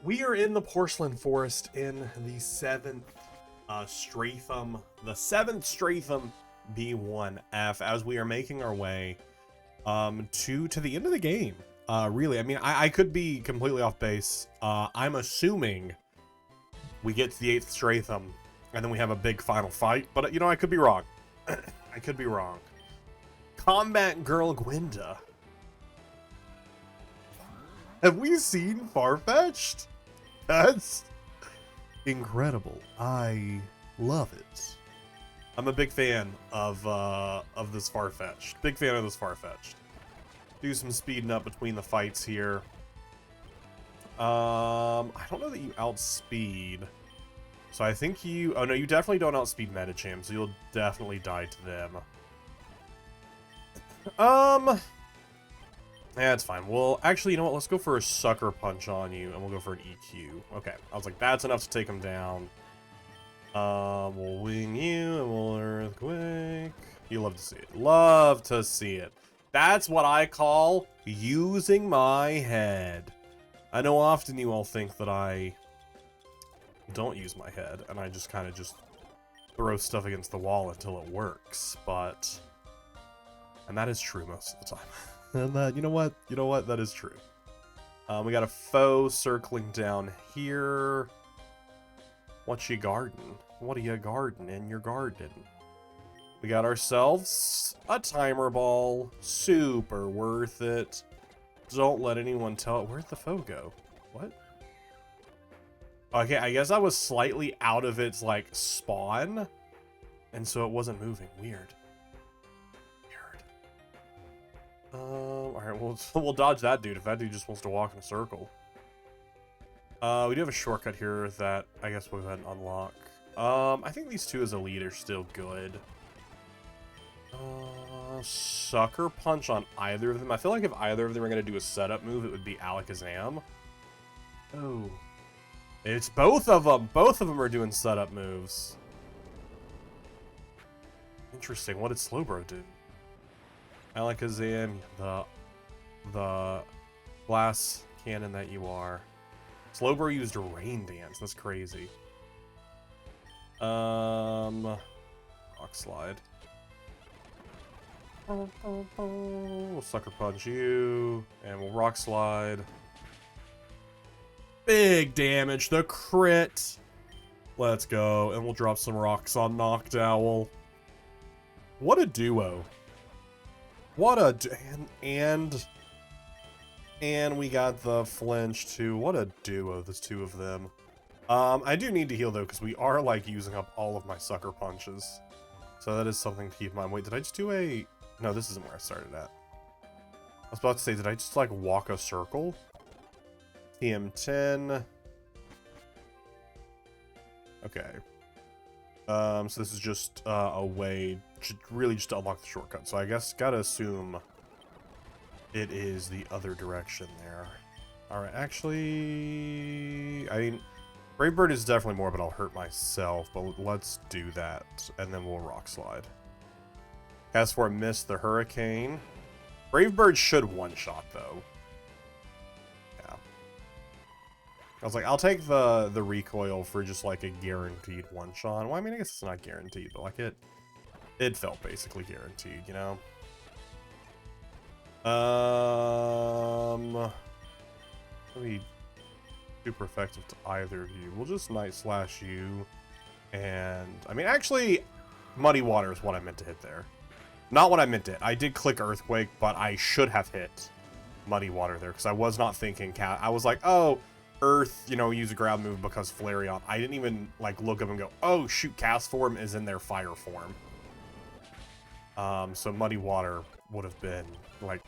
We are in the Porcelain Forest in the seventh Stratham, B1F, as we are making our way to the end of the game. Really, I mean, I could be completely off base. I'm assuming we get to the 8th Stratham, and then we have a big final fight, but you know, I could be wrong. I could be wrong. Combat Girl Gwenda. Have we seen Farfetch'd? That's incredible. I love it. I'm a big fan of this Farfetch'd. Big fan of this Farfetch'd. Do some speeding up between the fights here. I don't know that you outspeed. So I think you... Oh, no, you definitely don't outspeed Metacham, so you'll definitely die to them. Yeah, it's fine. Well, actually, you know what? Let's go for a Sucker Punch on you, and we'll go for an EQ. Okay. I was like, that's enough to take him down. We'll wing you, and we'll Earthquake. You love to see it. Love to see it. That's what I call using my head. I know often you all think that I don't use my head, and I just kind of just throw stuff against the wall until it works, but... And that is true most of the time. And that, you know what? You know what? That is true. We got a foe circling down here. What you garden? What are you garden in your garden? We got ourselves a timer ball. Super worth it. Don't let anyone tell it. Where'd the foe go? What? Okay, I guess I was slightly out of its, like, spawn. And so it wasn't moving. Weird. Alright, we'll dodge that dude if that dude just wants to walk in a circle. We do have a shortcut here that I guess we'll go ahead and unlock. I think these two as a lead are still good. Sucker Punch on either of them. I feel like if either of them are going to do a setup move, it would be Alakazam. Oh. It's both of them. Both of them are doing setup moves. Interesting. What did Slowbro do? Alakazam, the glass cannon that you are. Slowbro used a rain dance. That's crazy. Rock slide. We'll Sucker Punch you, and we'll rock slide. Big damage, the crit. Let's go, and we'll drop some rocks on Noctowl. What a duo. What a... And we got the flinch too. What a duo, the two of them. I do need to heal though, because we are like using up all of my Sucker Punches. So that is something to keep in mind. Wait, did I just do a... No, this isn't where I started at. I was about to say, did I just like walk a circle? TM10. Okay. So this is just a way really just to unlock the shortcut. So I guess gotta assume it is the other direction there. Alright, actually... I mean, Brave Bird is definitely more, but I'll hurt myself. But let's do that, and then we'll rock slide. As for miss the Hurricane. Brave Bird should one-shot, though. Yeah. I was like, I'll take the recoil for just like a guaranteed one-shot. Well, I mean, I guess it's not guaranteed, but like it felt basically guaranteed, you know? Let me super effective to either of you. We'll just Night Slash you. And, I mean, actually, Muddy Water is what I meant to hit there. Not what I meant to hit. I did click Earthquake, but I should have hit Muddy Water there, because I was not thinking cat. I was like, oh, Earth, you know, use a ground move because Flareon. I didn't even, like, look up and go, oh, shoot, Cast Form is in their Fire form. So Muddy Water would have been, like,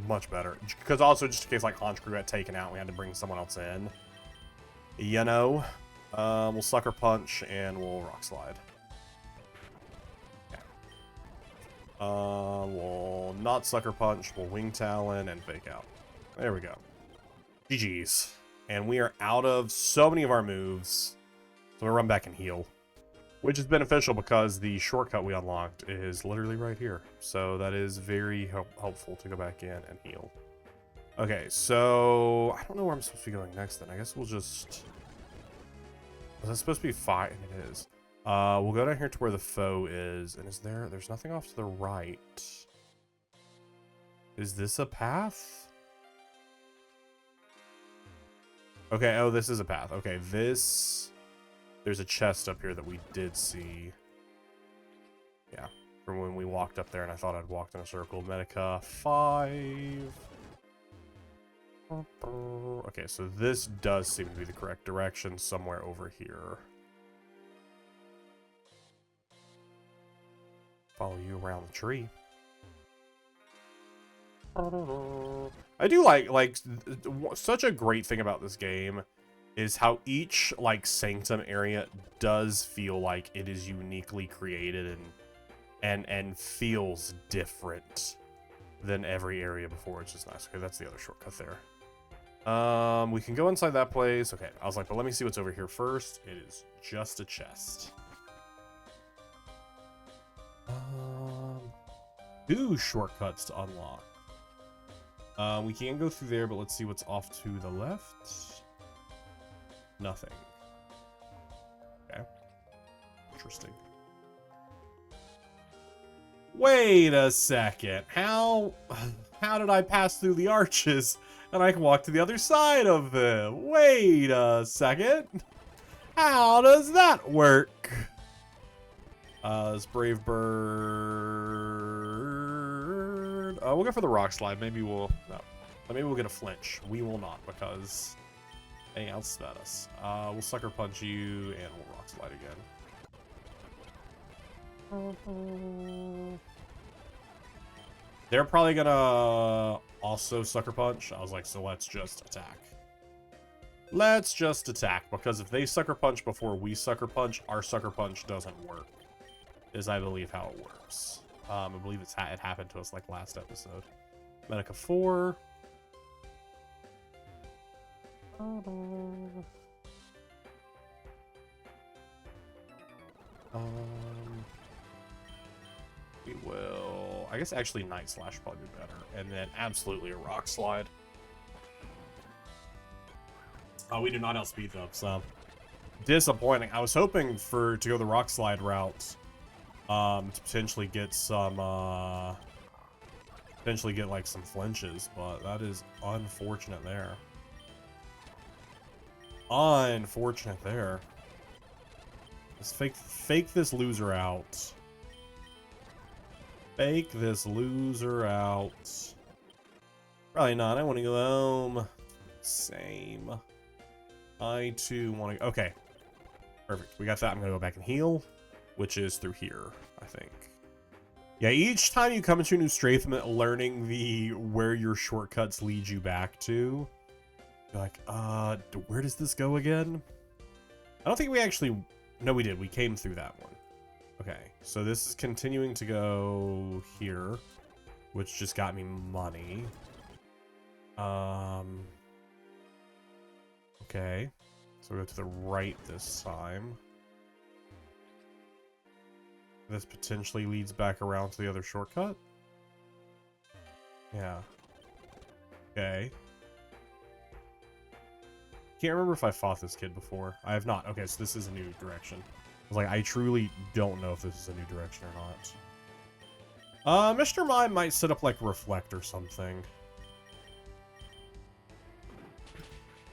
much better. Because also, just in case, like, Honchkrow got taken out, we had to bring someone else in. You know? We'll Sucker Punch, and we'll Rock Slide. We'll not Sucker Punch, we'll Wing Talon, and Fake Out. There we go. GG's. And we are out of so many of our moves. So I'm gonna run back and heal. Which is beneficial because the shortcut we unlocked is literally right here. So that is very helpful to go back in and heal. Okay, so I don't know where I'm supposed to be going next then. I guess we'll just... Was that supposed to be fire? And it is. We'll go down here to where the foe is. And there's nothing off to the right. Is this a path? Okay, oh, this is a path. Okay, there's a chest up here that we did see. Yeah, from when we walked up there and I thought I'd walked in a circle. Medica 5. Okay, so this does seem to be the correct direction, somewhere over here. Follow you around the tree. I do like such a great thing about this game is how each like sanctum area does feel like it is uniquely created and feels different than every area before, which is nice. Okay, that's the other shortcut there. We can go inside that place. Okay, I was like, but let me see what's over here first. It is just a chest. 2 shortcuts to unlock. We can go through there, but let's see what's off to the left. Nothing. Okay. Interesting. Wait a second. How did I pass through the arches and I can walk to the other side of them? Wait a second. How does that work? This brave bird. We'll go for the rock slide. Maybe we'll get a flinch. We will not, because they outsped us. We'll sucker punch you and we'll rock slide again. They're probably gonna also sucker punch. I was like, so let's just attack. Let's just attack, because if they sucker punch before we sucker punch, our sucker punch doesn't work. Is I believe how it works. I believe it happened to us like last episode. Medica 4. We will... I guess actually Night Slash probably be better. And then absolutely a rock slide. Oh, we do not outspeed them, so... Disappointing. I was hoping to go the rock slide route. To potentially get some, like some flinches, but that is unfortunate there. Unfortunate there. Let's fake this loser out. Fake this loser out. Probably not. I want to go home. Same. I too want to... Okay. Perfect. We got that. I'm going to go back and heal, which is through here, I think. Yeah, each time you come into a new Stratham, learning where your shortcuts lead you back to, you're like, where does this go again? I don't think we actually... No, we did. We came through that one. Okay, so this is continuing to go here, which just got me money. Okay. So we go to the right this time. This potentially leads back around to the other shortcut. Yeah. Okay. Can't remember if I fought this kid before. I have not. Okay, so this is a new direction. I was like, I truly don't know if this is a new direction or not. Mr. Mime might set up like reflect or something.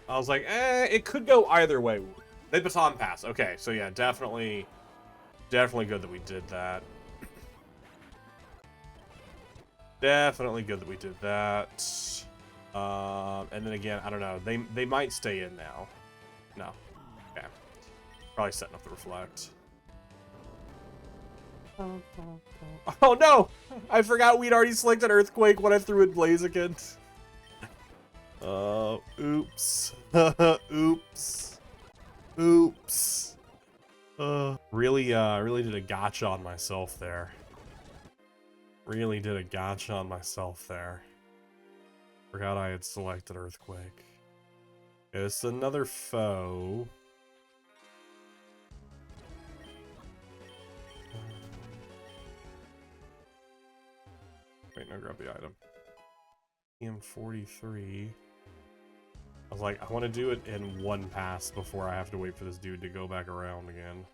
I was like, it could go either way. They baton pass. Okay, so yeah, definitely good that we did that. Definitely good that we did that. And then again, I don't know. They might stay in now. No. Okay. Probably setting up the reflect. Oh no! I forgot we'd already selected Earthquake when I threw in Blaziken. Oops. Oops. Oops. Really did a gotcha on myself there. Really did a gotcha on myself there. Forgot I had selected Earthquake. It's another foe. Wait, no, grab the item. PM43. I was like, I want to do it in one pass before I have to wait for this dude to go back around again.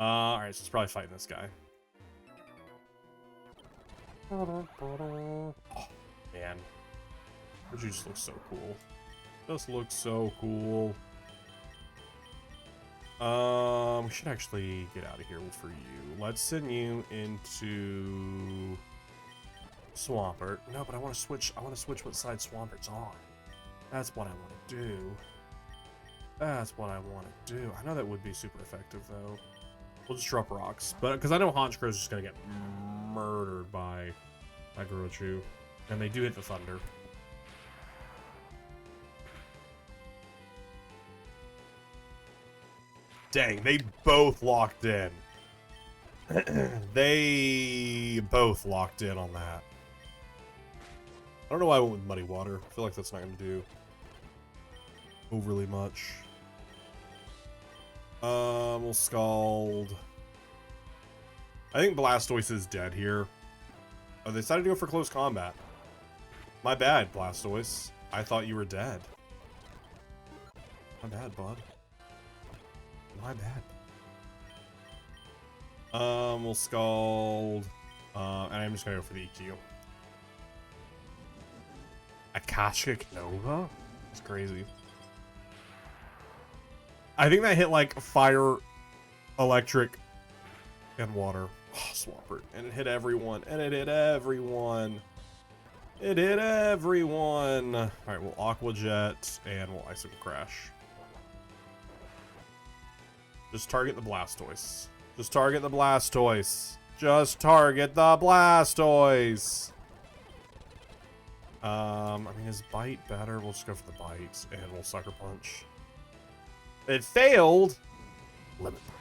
Alright, so it's probably fighting this guy. Oh, man. It just looks so cool. Just looks so cool. We should actually get out of here for you. Let's send you into Swampert. No, but I want to switch. I want to switch what side Swampert's on. That's what I want to do. That's what I want to do. I know that would be super effective though. We'll just drop rocks, but because I know Honchkrow's just gonna get murdered by Gorochu, and they do hit the thunder. Dang, they both locked in. They both locked in on that. I don't know why I went with Muddy Water. I feel like that's not going to do overly much. We'll Scald. I think Blastoise is dead here. Oh, they decided to go for close combat. My bad, Blastoise. I thought you were dead. My bad, bud. My bad. We'll Scald. And I'm just gonna go for the EQ. Akashic Nova? That's crazy. I think that hit like fire, electric, and water. Oh, Swampert. And it hit everyone. And it hit everyone. It hit everyone. Alright, we'll Aqua Jet and we'll Ice and Crash. Just target the Blastoise. Just target the Blastoise. Just target the Blastoise. I mean, is Bite better? We'll just go for the Bite and we'll Sucker Punch. It failed. Limit Break.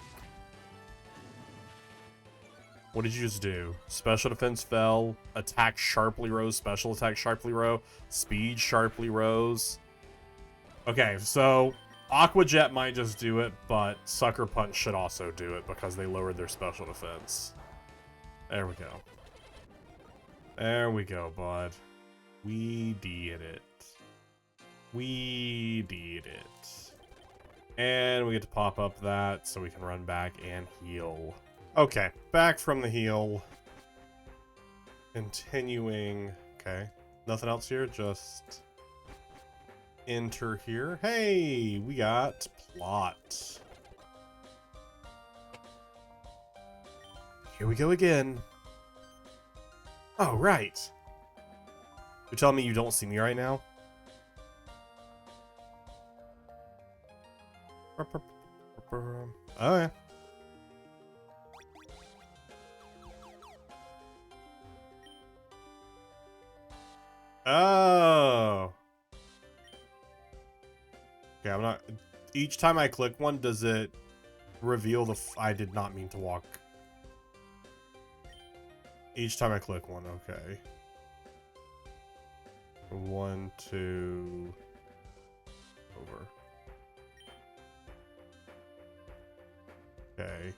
What did you just do? Special defense fell. Attack sharply rose. Special attack sharply rose. Speed sharply rose. Okay, so Aqua Jet might just do it, but Sucker Punch should also do it because they lowered their special defense. There we go. There we go, bud. We did it. We did it. And we get to pop up that so we can run back and heal. Okay, back from the heal. Continuing. Okay, nothing else here, just enter here. Hey, we got plot. Here we go again. Oh, right. You're telling me you don't see me right now? Oh, yeah. Oh. Okay, I'm not... Each time I click one, does it reveal the... I did not mean to walk. Each time I click one, okay. 1, 2... Over. Okay.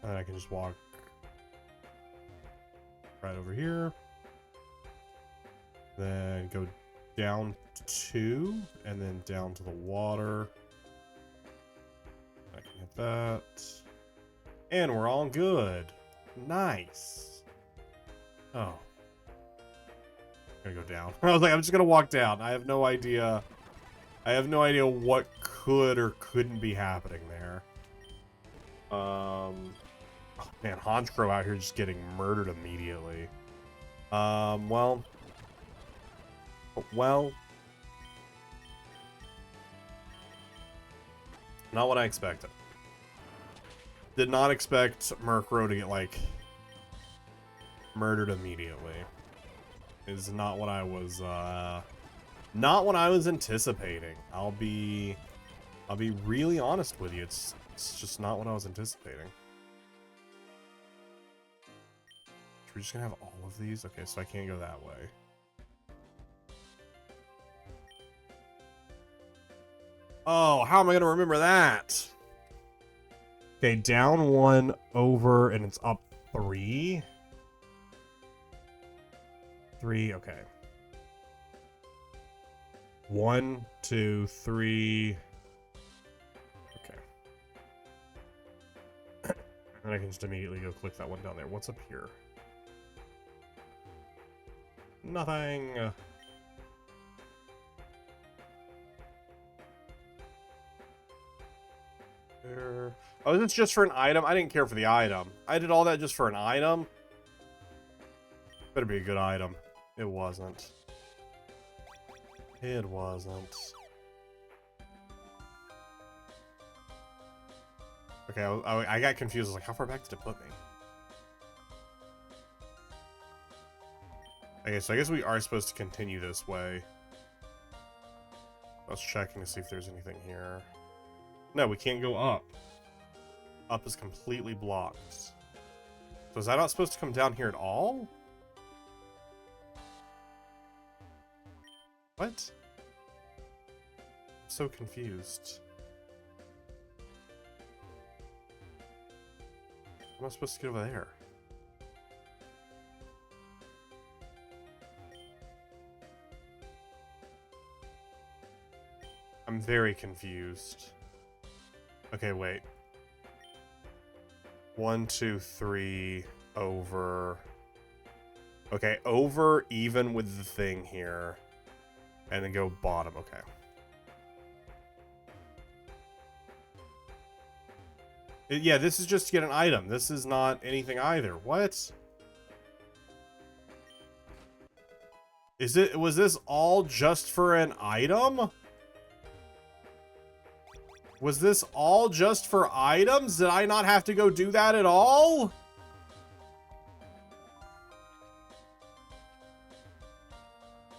And I can just walk right over here. Then go down 2, and then down to the water. I can hit that. And we're all good. Nice. Oh. I'm gonna go down. I was like, I'm just gonna walk down. I have no idea. I have no idea what could or couldn't be happening there. Oh, man, Honchkrow out here just getting murdered immediately. Well, not what I expected. Did not expect Murkrow to get, like, murdered immediately. Is not what I was, not what I was anticipating. I'll be really honest with you. It's just not what I was anticipating. We're just gonna have all of these? Okay, so I can't go that way. Oh, how am I gonna remember that? Okay, down 1, over, and it's up 3. 3, okay. 1, 2, 3. Okay. And I can just immediately go click that one down there. What's up here? Nothing. There. Oh, is this just for an item? I didn't care for the item. I did all that just for an item. Better be a good item. It wasn't. It wasn't. Okay, I got confused. I was like, how far back did it put me? Okay, so I guess we are supposed to continue this way. I was checking to see if there's anything here. No, we can't go up. Up is completely blocked. So is that not supposed to come down here at all? What? I'm so confused. How am I supposed to get over there? I'm very confused. Okay, wait. 1, 2, 3, over. Okay, over even with the thing here. And then go bottom, okay. Yeah, this is just to get an item. This is not anything either. What? Was this all just for an item? Was this all just for items? Did I not have to go do that at all?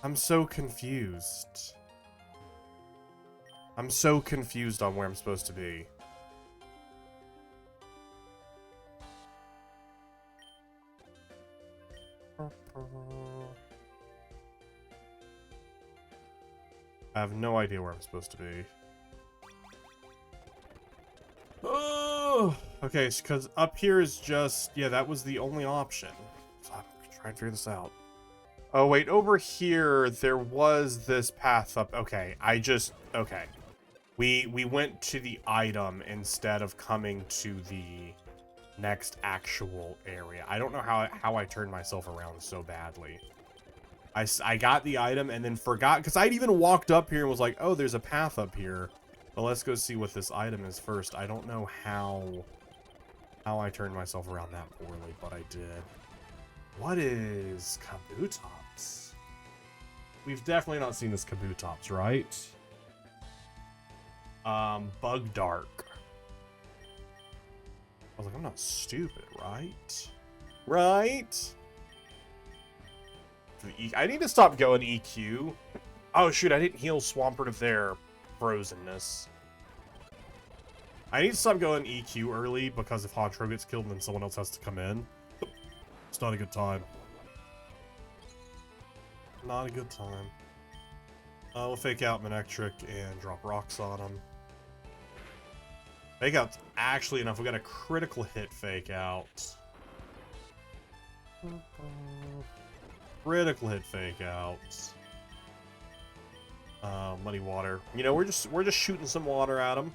I'm so confused. I'm so confused on where I'm supposed to be. I have no idea where I'm supposed to be. Oh, okay, because up here is just, yeah, that was the only option. So I'm trying to figure this out. Oh, wait, over here, there was this path up. Okay, okay. We went to the item instead of coming to the next actual area. I don't know how I turned myself around so badly. I got the item and then forgot, because I'd even walked up here and was like, oh, there's a path up here. But let's go see what this item is first. I don't know how I turned myself around that poorly, but I did. What is Kabutops? We've definitely not seen this Kabutops, right? Bug Dark. I was like, I'm not stupid, right? Right? I need to stop going EQ. Oh, shoot, I didn't heal Swampert of their frozenness. I need to stop going EQ early, because if Hotro gets killed, then someone else has to come in. It's not a good time. Not a good time. We'll fake out Manectric and drop rocks on him. Fake out's actually enough. We got a critical hit fake out. Critical hit fake out. Muddy water. You know, we're just shooting some water at him.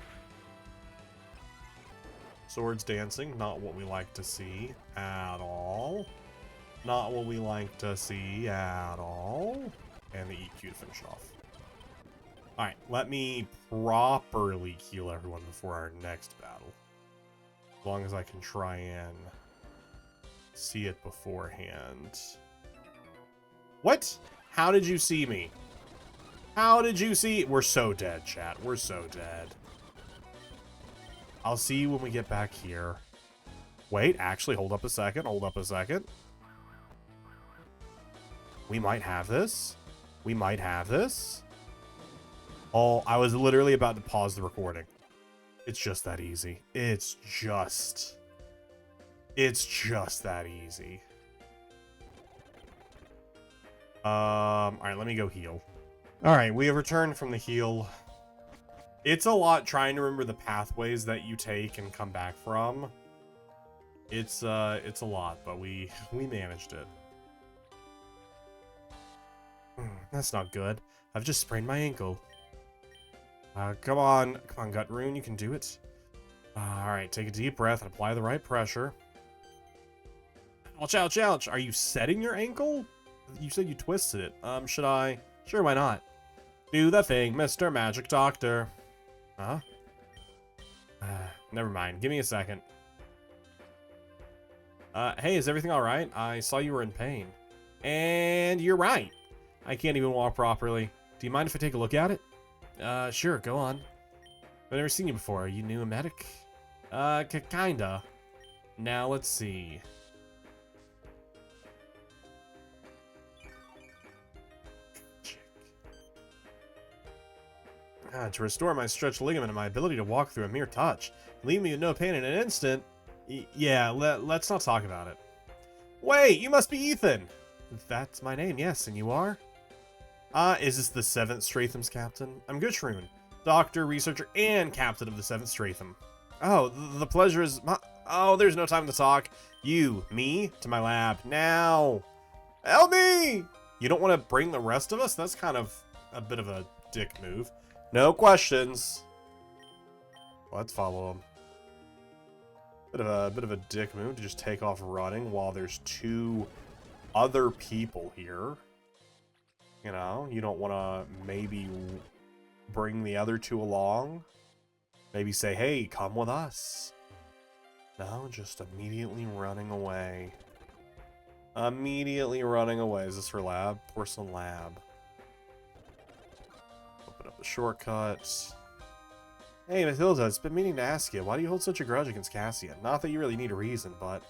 Swords dancing, not what we like to see at all. Not what we like to see at all. And the EQ to finish off. Alright, let me properly heal everyone before our next battle. As long as I can try and see it beforehand. What? How did you see me? How did you see? We're so dead, chat. We're so dead. I'll see you when we get back here. Wait, actually, hold up a second. Hold up a second. We might have this. We might have this. Oh, I was literally about to pause the recording. It's just that easy. It's just that easy. Alright, let me go heal. Alright, we have returned from the heal. It's a lot trying to remember the pathways that you take and come back from. It's a lot, but we managed it. That's not good. I've just sprained my ankle. Come on, Gut Rune, you can do it. Alright, take a deep breath and apply the right pressure. Ouch, ouch, ouch! Are you setting your ankle? You said you twisted it. Should I? Sure, why not? Do the thing, Mr. Magic Doctor. Huh? Never mind. Give me a second. Hey, is everything alright? I saw you were in pain. And you're right. I can't even walk properly. Do you mind if I take a look at it? Sure, go on. I've never seen you before. Are you new, a medic? Kinda. Now, let's see. To restore my stretched ligament and my ability to walk through a mere touch. Leave me with no pain in an instant. Yeah, let's not talk about it. Wait, you must be Ethan! That's my name, yes, and you are? Is this the 7th Stratham's captain? I'm Gutrune, doctor, researcher, and captain of the 7th Stratham. Oh, the pleasure is my... Oh, there's no time to talk. You, me, to my lab, now! Help me! You don't want to bring the rest of us? That's kind of a bit of a dick move. No questions. Let's follow him. Bit of a dick move to just take off running while there's 2 other people here. You know, you don't want to maybe bring the other 2 along. Maybe say, hey, come with us. No, just immediately running away. Immediately running away. Is this her lab? Porcelain lab. Open up the shortcuts. Hey, Mathilda, it's been meaning to ask you, why do you hold such a grudge against Cassian? Not that you really need a reason, but...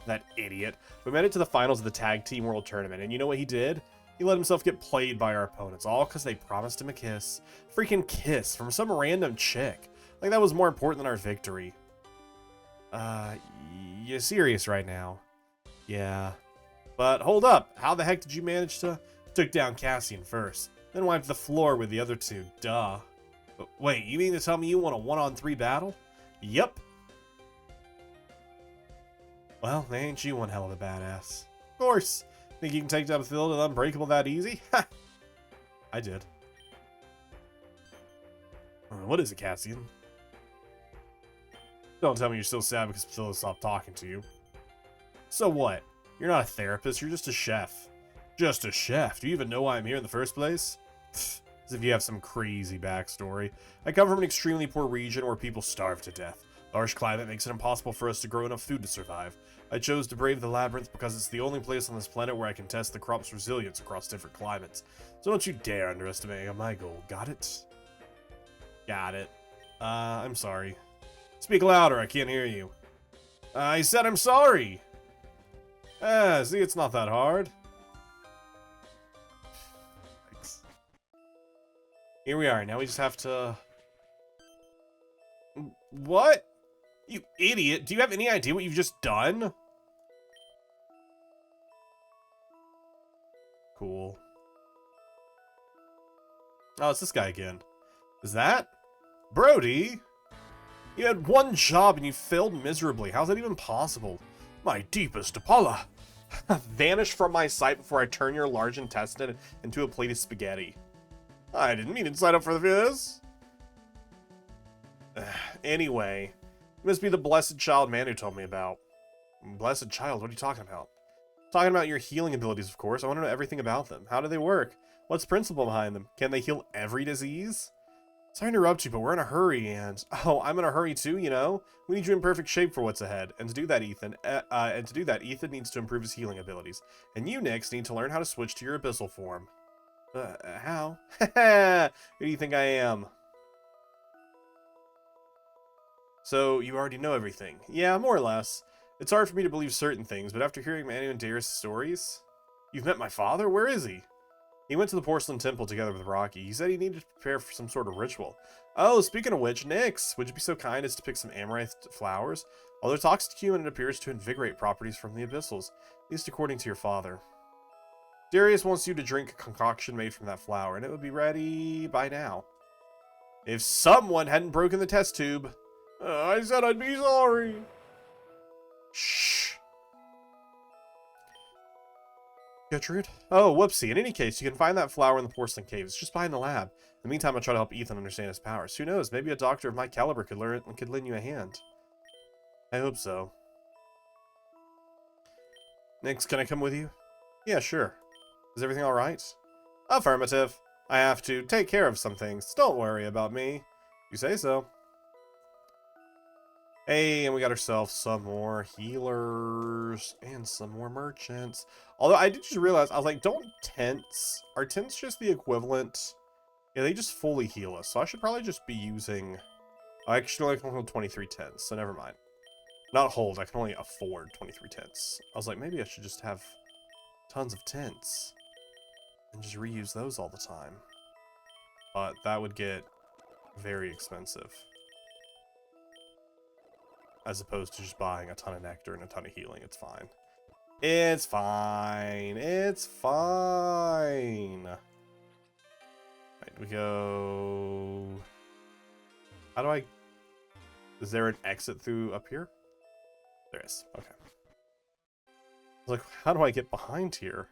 that idiot. We made it to the finals of the Tag Team World Tournament, and you know what he did? He let himself get played by our opponents, all because they promised him a kiss. Freaking kiss from some random chick. Like, that was more important than our victory. You serious right now? Yeah. But hold up, how the heck did you manage to... Took down Cassian first, then wiped the floor with the other 2, duh. Wait, you mean to tell me you want a 1-on-3 battle? Yep. Well, ain't you one hell of a badass. Of course. Think you can take down Mathilda and Unbreakable that easy? Ha! I did. What is it, Cassian? Don't tell me you're still sad because Mathilda stopped talking to you. So what? You're not a therapist, you're just a chef. Just a chef? Do you even know why I'm here in the first place? Pfft. As if you have some crazy backstory. I come from an extremely poor region where people starve to death. The harsh climate makes it impossible for us to grow enough food to survive. I chose to brave the labyrinth because it's the only place on this planet where I can test the crop's resilience across different climates. So don't you dare underestimate my goal. Got it? Got it. I'm sorry. Speak louder, I can't hear you. I said I'm sorry! See, it's not that hard. Here we are. Now we just have to... What? You idiot. Do you have any idea what you've just done? Cool. Oh, it's this guy again. Is that? Brody? You had one job and you failed miserably. How's that even possible? My deepest Apollo. Vanish from my sight before I turn your large intestine into a plate of spaghetti. I didn't mean to sign up for this. Anyway, you must be the blessed child Manu told me about. Blessed child? What are you talking about? Talking about your healing abilities, of course. I want to know everything about them. How do they work? What's the principle behind them? Can they heal every disease? Sorry to interrupt you, but we're in a hurry, and... Oh, I'm in a hurry too, you know? We need you in perfect shape for what's ahead. And to do that, Ethan needs to improve his healing abilities. And you, Nyx, need to learn how to switch to your abyssal form. How? Who do you think I am? So, you already know everything. Yeah, more or less. It's hard for me to believe certain things, but after hearing Manu and Darius' stories... You've met my father? Where is he? He went to the Porcelain Temple together with Rocky. He said he needed to prepare for some sort of ritual. Oh, speaking of which, Nyx, would you be so kind as to pick some amaranth flowers? Although toxic to human, it appears to invigorate properties from the abyssals, at least according to your father. Darius wants you to drink a concoction made from that flower, and it would be ready by now. If someone hadn't broken the test tube. I said I'd be sorry. Shh. Gertrude? Oh, whoopsie. In any case, you can find that flower in the porcelain cave. It's just behind the lab. In the meantime, I'll try to help Ethan understand his powers. Who knows? Maybe a doctor of my caliber could lend you a hand. I hope so. Nix, can I come with you? Yeah, sure. Is everything alright? Affirmative. I have to take care of some things. Don't worry about me. You say so. Hey, and we got ourselves some more healers and some more merchants. Although I did just realize, I was like, are tents just the equivalent? Yeah, they just fully heal us. So I should probably just be using... I actually can only hold 23 tents, so never mind. Not hold, I can only afford 23 tents. I was like, maybe I should just have tons of tents and just reuse those all the time. But that would get very expensive. As opposed to just buying a ton of nectar and a ton of healing. It's fine. It's fine. It's fine. Right, we go... How do I... Is there an exit through up here? There is. Okay. Like, how do I get behind here?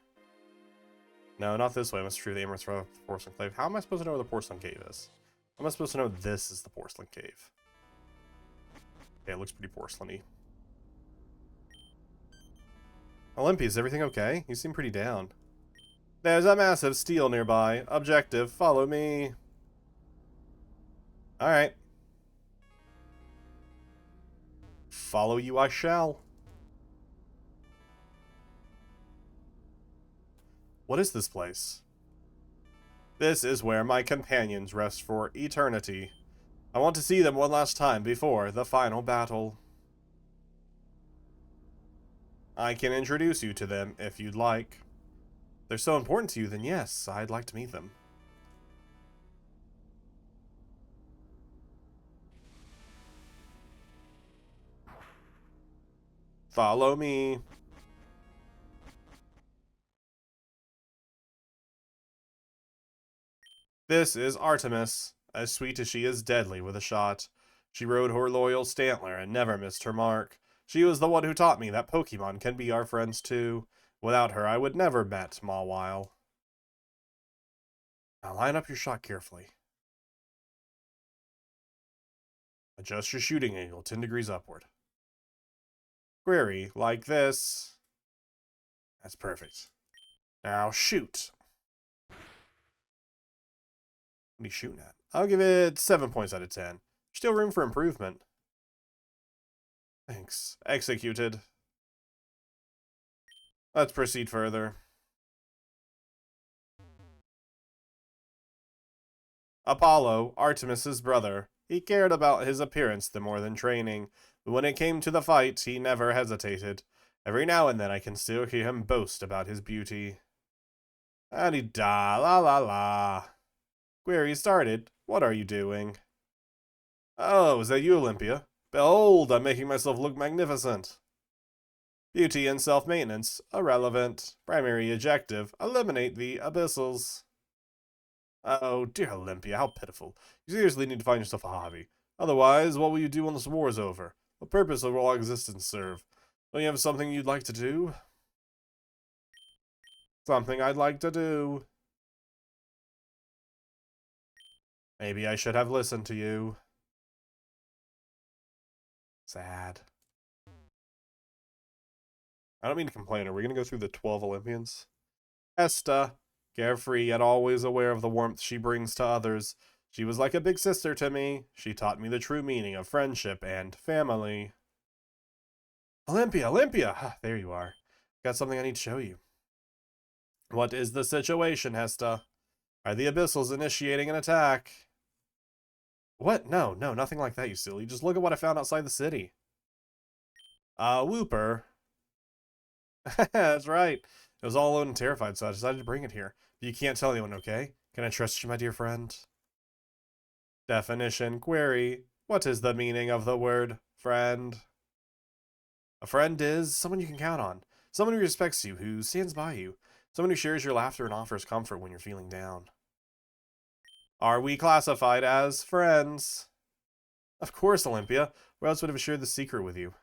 No, not this way. I must retrieve the emeralds from the porcelain cave. How am I supposed to know where the porcelain cave is? How am I supposed to know this is the porcelain cave? Okay, it looks pretty porcelainy. Olympia, is everything okay? You seem pretty down. There's a massive steel nearby. Objective, follow me. Alright. Follow you I shall. What is this place? This is where my companions rest for eternity. I want to see them one last time before the final battle. I can introduce you to them if you'd like. If they're so important to you, then yes, I'd like to meet them. Follow me. This is Artemis, as sweet as she is deadly with a shot. She rode her loyal Stantler and never missed her mark. She was the one who taught me that Pokemon can be our friends too. Without her, I would never met Mawile. Now line up your shot carefully. Adjust your shooting angle 10 degrees upward. Query, like this. That's perfect. Now shoot. What are you shooting at? I'll give it 7 points out of 10. Still room for improvement. Thanks. Executed. Let's proceed further. Apollo, Artemis's brother. He cared about his appearance the more than training, but when it came to the fight, he never hesitated. Every now and then I can still hear him boast about his beauty. Adi-da, la la la. Query started. What are you doing? Oh, is that you, Olympia? Behold, I'm making myself look magnificent. Beauty and self-maintenance, irrelevant. Primary objective, eliminate the abyssals. Oh, dear Olympia, how pitiful. You seriously need to find yourself a hobby. Otherwise, what will you do when this war is over? What purpose will all existence serve? Don't you have something you'd like to do? Something I'd like to do. Maybe I should have listened to you. Sad. I don't mean to complain. Are we going to go through the 12 Olympians? Esta, carefree yet always aware of the warmth she brings to others. She was like a big sister to me. She taught me the true meaning of friendship and family. Olympia, Olympia! There you are. Got something I need to show you. What is the situation, Hesta? Are the Abyssals initiating an attack? What? No, nothing like that, you silly. Just look at what I found outside the city. Whooper. That's right. It was all alone and terrified, so I decided to bring it here. But you can't tell anyone, okay? Can I trust you, my dear friend? Definition query. What is the meaning of the word friend? A friend is someone you can count on. Someone who respects you, who stands by you. Someone who shares your laughter and offers comfort when you're feeling down. Are we classified as friends? Of course, Olympia. Or else would have shared the secret with you.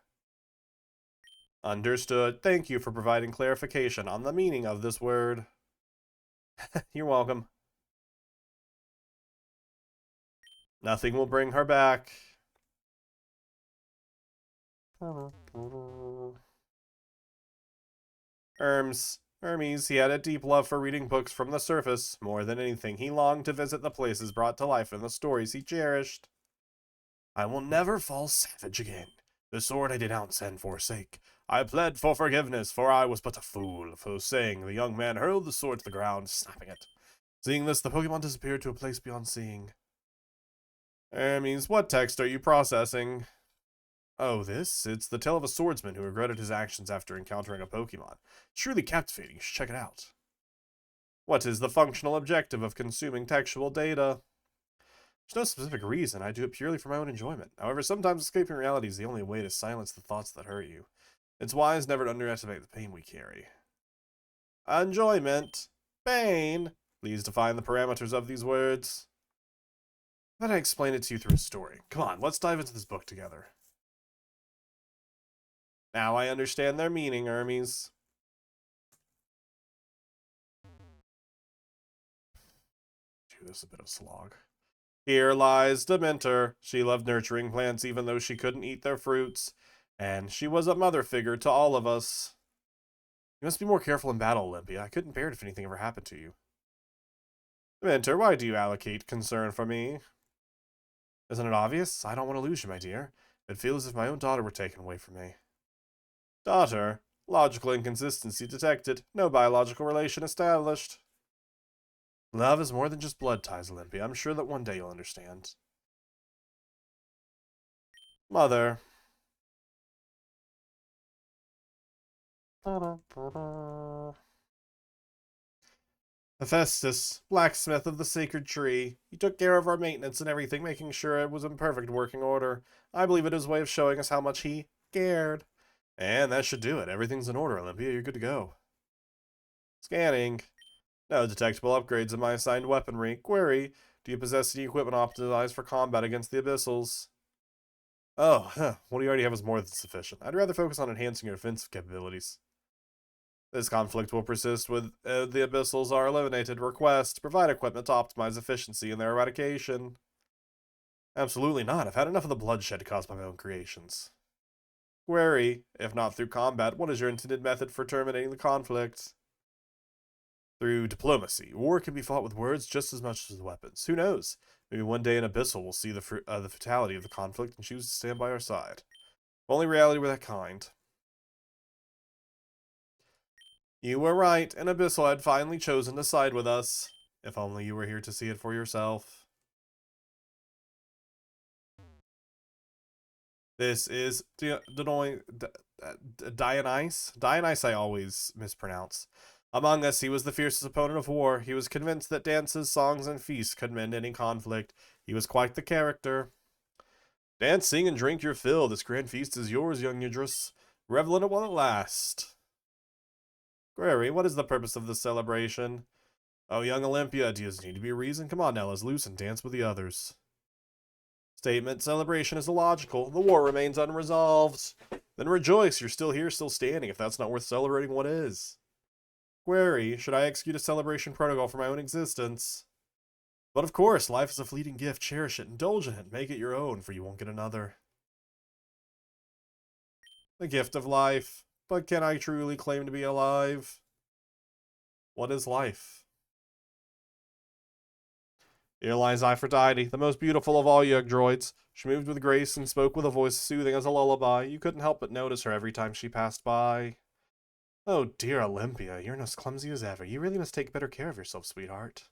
Understood. Thank you for providing clarification on the meaning of this word. You're welcome. Nothing will bring her back. Hermes, he had a deep love for reading books from the surface. More than anything, he longed to visit the places brought to life in the stories he cherished. I will never fall savage again. The sword I denounce and forsake. I pled for forgiveness, for I was but a fool. So saying, the young man hurled the sword to the ground, snapping it. Seeing this, the Pokemon disappeared to a place beyond seeing. Hermes, what text are you processing? Oh, this? It's the tale of a swordsman who regretted his actions after encountering a Pokemon. It's truly captivating. You should check it out. What is the functional objective of consuming textual data? There's no specific reason. I do it purely for my own enjoyment. However, sometimes escaping reality is the only way to silence the thoughts that hurt you. It's wise never to underestimate the pain we carry. Enjoyment. Pain. Please define the parameters of these words. How about I explain it to you through a story? Come on, let's dive into this book together. Now I understand their meaning, Hermes. Do this a bit of slog. Here lies Dementor. She loved nurturing plants even though she couldn't eat their fruits. And she was a mother figure to all of us. You must be more careful in battle, Olympia. I couldn't bear it if anything ever happened to you. Dementor, why do you allocate concern for me? Isn't it obvious? I don't want to lose you, my dear. It feels as if my own daughter were taken away from me. Daughter? Logical inconsistency detected. No biological relation established. Love is more than just blood ties, Olympia. I'm sure that one day you'll understand. Mother. Hephaestus, blacksmith of the sacred tree. He took care of our maintenance and everything, making sure it was in perfect working order. I believe it is a way of showing us how much he cared. And that should do it. Everything's in order, Olympia. You're good to go. Scanning. No detectable upgrades in my assigned weaponry. Query. Do you possess any equipment optimized for combat against the Abyssals? Oh, what you already have is more than sufficient. I'd rather focus on enhancing your defensive capabilities. This conflict will persist with the Abyssals are eliminated. Request. Provide equipment to optimize efficiency in their eradication. Absolutely not. I've had enough of the bloodshed caused by my own creations. Query. If not through combat, what is your intended method for terminating the conflict? Through diplomacy. War can be fought with words just as much as with weapons. Who knows? Maybe one day an Abyssal will see the fatality of the conflict and choose to stand by our side. If only reality were that kind. You were right. An Abyssal had finally chosen to side with us. If only you were here to see it for yourself. This is Dionyse. Dionyse I always mispronounce. Among us, he was the fiercest opponent of war. He was convinced that dances, songs, and feasts could mend any conflict. He was quite the character. Dance, sing, and drink your fill. This grand feast is yours, young Yggdrasil. Revel in it while it lasts. Query, what is the purpose of this celebration? Oh, young Olympia, does there need to be a reason? Come on now, let's loose and dance with the others. Statement, celebration is illogical. The war remains unresolved. Then rejoice, you're still here, still standing. If that's not worth celebrating, what is? Query, should I execute a celebration protocol for my own existence? But of course, life is a fleeting gift. Cherish it, indulge in it, make it your own, for you won't get another. The gift of life. But can I truly claim to be alive? What is life? Here lies Aphrodite, the most beautiful of all Yggdroids. She moved with grace and spoke with a voice soothing as a lullaby. You couldn't help but notice her every time she passed by. Oh dear Olympia, you're as clumsy as ever. You really must take better care of yourself, sweetheart.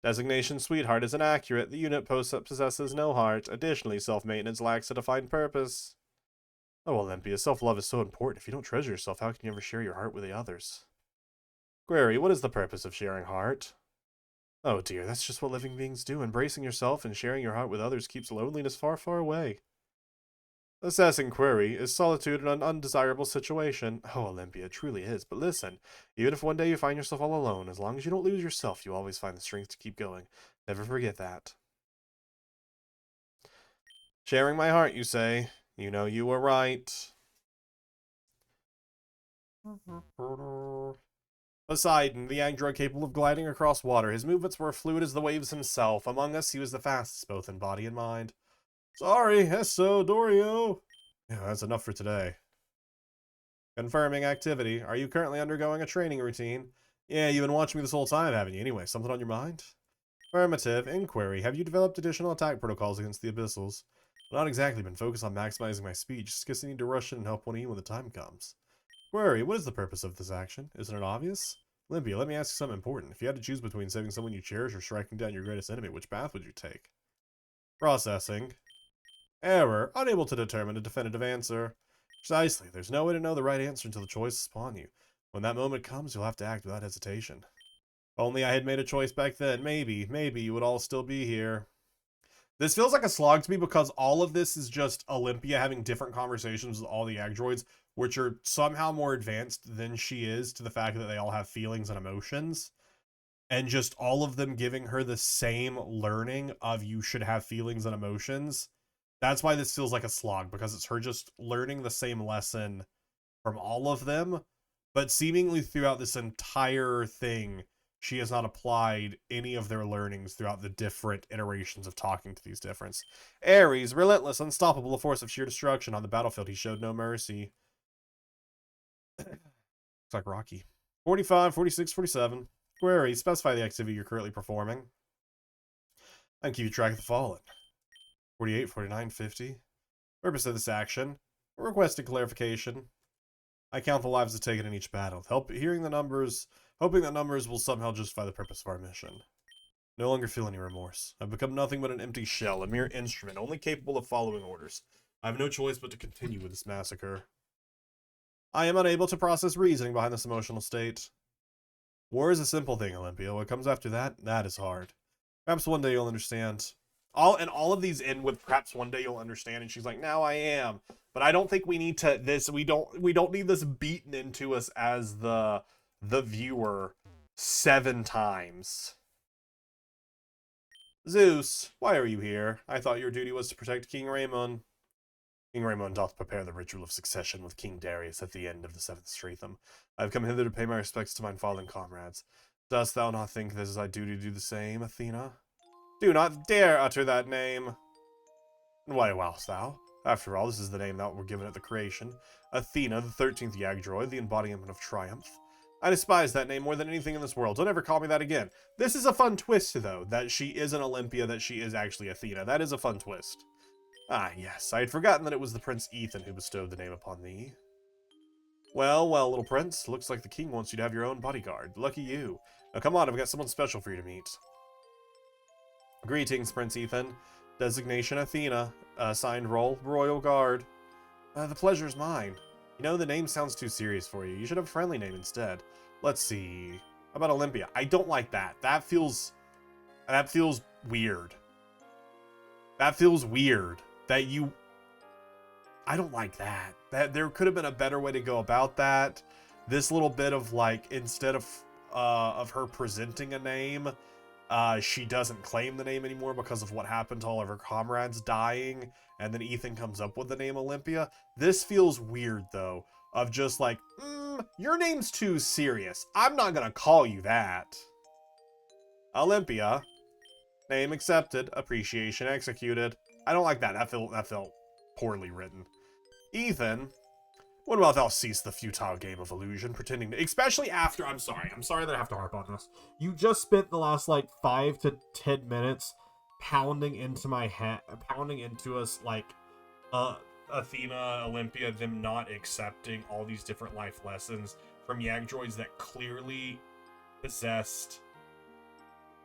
Designation sweetheart is inaccurate. The unit possesses no heart. Additionally, self-maintenance lacks a defined purpose. Oh, Olympia, self-love is so important. If you don't treasure yourself, how can you ever share your heart with the others? Query, what is the purpose of sharing heart? Oh dear, that's just what living beings do. Embracing yourself and sharing your heart with others keeps loneliness far, far away. Assessing query, is solitude an undesirable situation? Oh, Olympia, it truly is. But listen, even if one day you find yourself all alone, as long as you don't lose yourself, you always find the strength to keep going. Never forget that. Sharing my heart, you say. You know you were right. Poseidon, the android capable of gliding across water. His movements were fluid as the waves himself. Among us, he was the fastest, both in body and mind. Sorry, Hesso, Dorio. Yeah, that's enough for today. Confirming activity. Are you currently undergoing a training routine? Yeah, you've been watching me this whole time, haven't you? Anyway, something on your mind? Affirmative. Inquiry. Have you developed additional attack protocols against the Abyssals? Not exactly been focused on maximizing my speed, just guess I need to rush in and help one of you when the time comes. Query. What is the purpose of this action? Isn't it obvious? Olympia, let me ask you something important. If you had to choose between saving someone you cherish or striking down your greatest enemy, which path would you take? Processing. Error. Unable to determine a definitive answer. Precisely. There's no way to know the right answer until the choice is upon you. When that moment comes, you'll have to act without hesitation. If only I had made a choice back then. Maybe you would all still be here. This feels like a slog to me because all of this is just Olympia having different conversations with all the androids, which are somehow more advanced than she is to the fact that they all have feelings and emotions. And just all of them giving her the same learning of you should have feelings and emotions. That's why this feels like a slog, because it's her just learning the same lesson from all of them, but seemingly throughout this entire thing, she has not applied any of their learnings throughout the different iterations of talking to these differents. Ares, relentless, unstoppable, a force of sheer destruction. On the battlefield, he showed no mercy. Looks like Rocky. 45, 46, 47. Query, specify the activity you're currently performing. And keep track of the fallen. 48, 49, 50. Purpose of this action. Requested clarification. I count the lives taken in each battle. Hoping that numbers will somehow justify the purpose of our mission. No longer feel any remorse. I've become nothing but an empty shell, a mere instrument, only capable of following orders. I have no choice but to continue with this massacre. I am unable to process reasoning behind this emotional state. War is a simple thing, Olympia. What comes after that, that is hard. Perhaps one day you'll understand. All of these end with perhaps one day you'll understand, and she's like, now I am. But I don't think we need to we don't need this beaten into us as the viewer 7 times. Zeus, why are you here? I thought your duty was to protect King Raymond. King Raymond doth prepare the ritual of succession with King Darius at the end of the 7th Streatham. I have come hither to pay my respects to mine fallen comrades. Dost thou not think this is thy duty to do the same, Athena? Do not dare utter that name. And why wowest thou? After all, this is the name that were given at the creation. Athena, the 13th Yggdrasil, the embodiment of triumph. I despise that name more than anything in this world. Don't ever call me that again. This is a fun twist, though, that she is an Olympia, that she is actually Athena. That is a fun twist. Ah, yes, I had forgotten that it was the Prince Ethan who bestowed the name upon thee. Well, little prince, looks like the king wants you to have your own bodyguard. Lucky you. Now come on, I've got someone special for you to meet. Greetings, Prince Ethan. Designation Athena. Signed role, Royal Guard. The pleasure's mine. You know, the name sounds too serious for you. You should have a friendly name instead. Let's see. How about Olympia? I don't like that. That feels weird. That feels weird. I don't like that. There could have been a better way to go about that. This little bit of like, instead of her presenting a name, she doesn't claim the name anymore because of what happened to all of her comrades dying, and then Ethan comes up with the name Olympia. This feels weird, though, of just like, your name's too serious. I'm not gonna call you that. Olympia. Name accepted. Appreciation executed. I don't like that. That felt poorly written. Ethan. When wilt thou cease the futile game of illusion, pretending to... Especially after... I'm sorry that I have to harp on this. You just spent the last, 5 to 10 minutes pounding into my head... Pounding into us, Athena, Olympia, them not accepting all these different life lessons from Yggdrasils that clearly possessed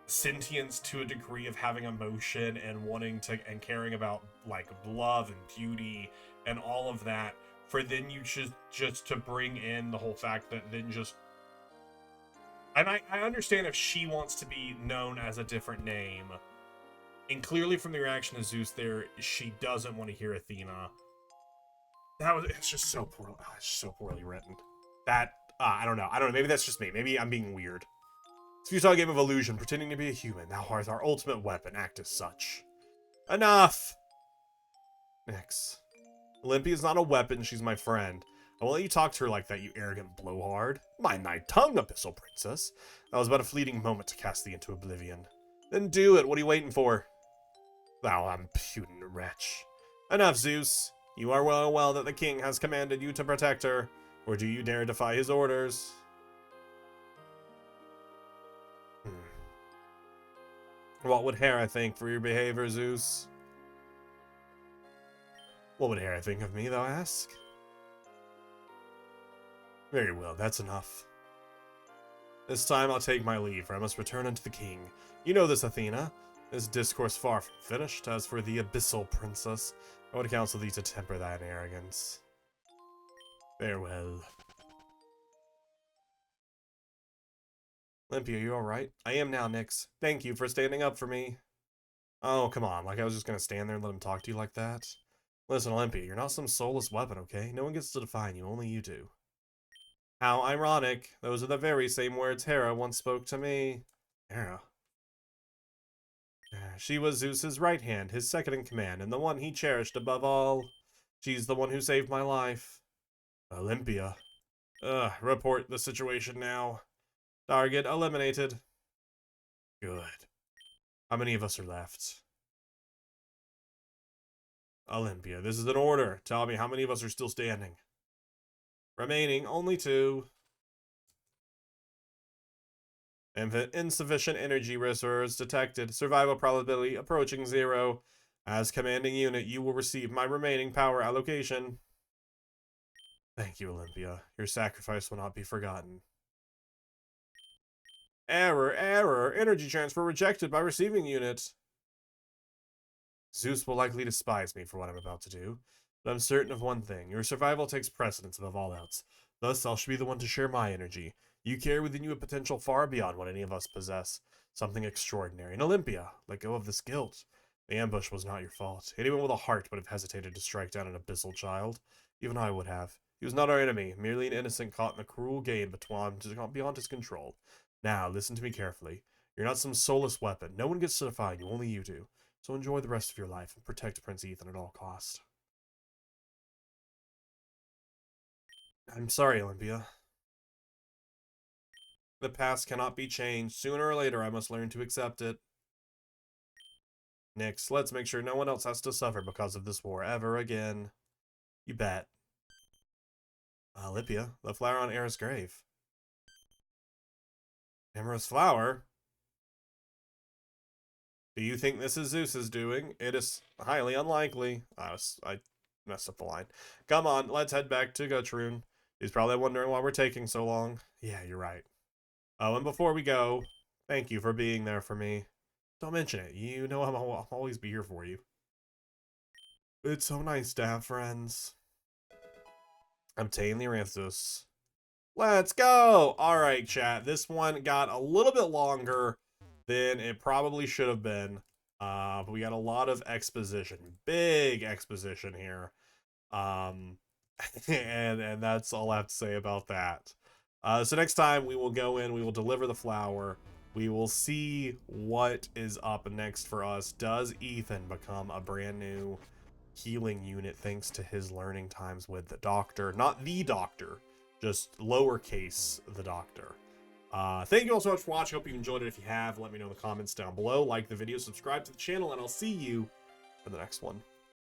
sentience to a degree of having emotion and wanting to... And caring about, love and beauty and all of that. For then you just to bring in the whole fact that then just... And I understand if she wants to be known as a different name. And clearly from the reaction of Zeus there, she doesn't want to hear Athena. It's just so poorly, it's so poorly written. I don't know. Maybe that's just me. Maybe I'm being weird. This futile game of illusion, pretending to be a human. Thou art our ultimate weapon. Act as such. Enough! Next. Olympia's not a weapon. She's my friend. I won't let you talk to her like that, you arrogant blowhard. Mind thy tongue, Abyssal Princess. That was but a fleeting moment to cast thee into oblivion. Then do it. What are you waiting for? Thou impudent wretch. Enough, Zeus. You are well aware that the king has commanded you to protect her. Or do you dare defy his orders? What would Hera think for your behavior, Zeus? What would Hera think of me, thou ask? Very well, that's enough. This time I'll take my leave, for I must return unto the king. You know this, Athena. This discourse far from finished. As for the Abyssal Princess, I would counsel thee to temper thine arrogance. Farewell. Olympia, you alright? I am now, Nyx. Thank you for standing up for me. Oh, come on. Like I was just gonna stand there and let him talk to you like that? Listen, Olympia, you're not some soulless weapon, okay? No one gets to define you, only you do. How ironic. Those are the very same words Hera once spoke to me. Hera? She was Zeus's right hand, his second in command, and the one he cherished above all. She's the one who saved my life. Olympia. Report the situation now. Target eliminated. Good. How many of us are left? Olympia, this is an order. Tell me how many of us are still standing. Remaining, only 2. Insufficient energy reserves detected. Survival probability approaching 0. As commanding unit, you will receive my remaining power allocation. Thank you, Olympia. Your sacrifice will not be forgotten. Error, error. Energy transfer rejected by receiving unit. Zeus will likely despise me for what I'm about to do, but I'm certain of one thing. Your survival takes precedence above all else. Thus, I shall be the one to share my energy. You carry within you a potential far beyond what any of us possess. Something extraordinary. And Olympia, let go of this guilt. The ambush was not your fault. Anyone with a heart would have hesitated to strike down an abyssal child. Even I would have. He was not our enemy, merely an innocent caught in a cruel game beyond his control. Now, listen to me carefully. You're not some soulless weapon. No one gets to define you, only you do. So enjoy the rest of your life and protect Prince Ethan at all costs. I'm sorry, Olympia. The past cannot be changed. Sooner or later, I must learn to accept it. Nyx, let's make sure no one else has to suffer because of this war ever again. You bet. Olympia, the flower on Hera's grave. Hera's flower? Do you think this is Zeus's doing? It is highly unlikely. I messed up the line. Come on, let's head back to Gutrune. He's probably wondering why we're taking so long. Yeah, you're right. Oh, and before we go, thank you for being there for me. Don't mention it. You know I'll always be here for you. It's so nice to have friends. Obtain the Eranthus. Let's go! Alright, chat. This one got a little bit longer than it probably should have been. But we got a lot of exposition. Big exposition here. And that's all I have to say about that. So next time we will go in, we will deliver the flower. We will see what is up next for us. Does Ethan become a brand new healing unit thanks to his learning times with the doctor? Not the doctor, just lowercase the doctor. Thank you all so much for watching. Hope you enjoyed it. If you have, let me know in the comments down below. Like the video, subscribe to the channel, and I'll see you for the next one.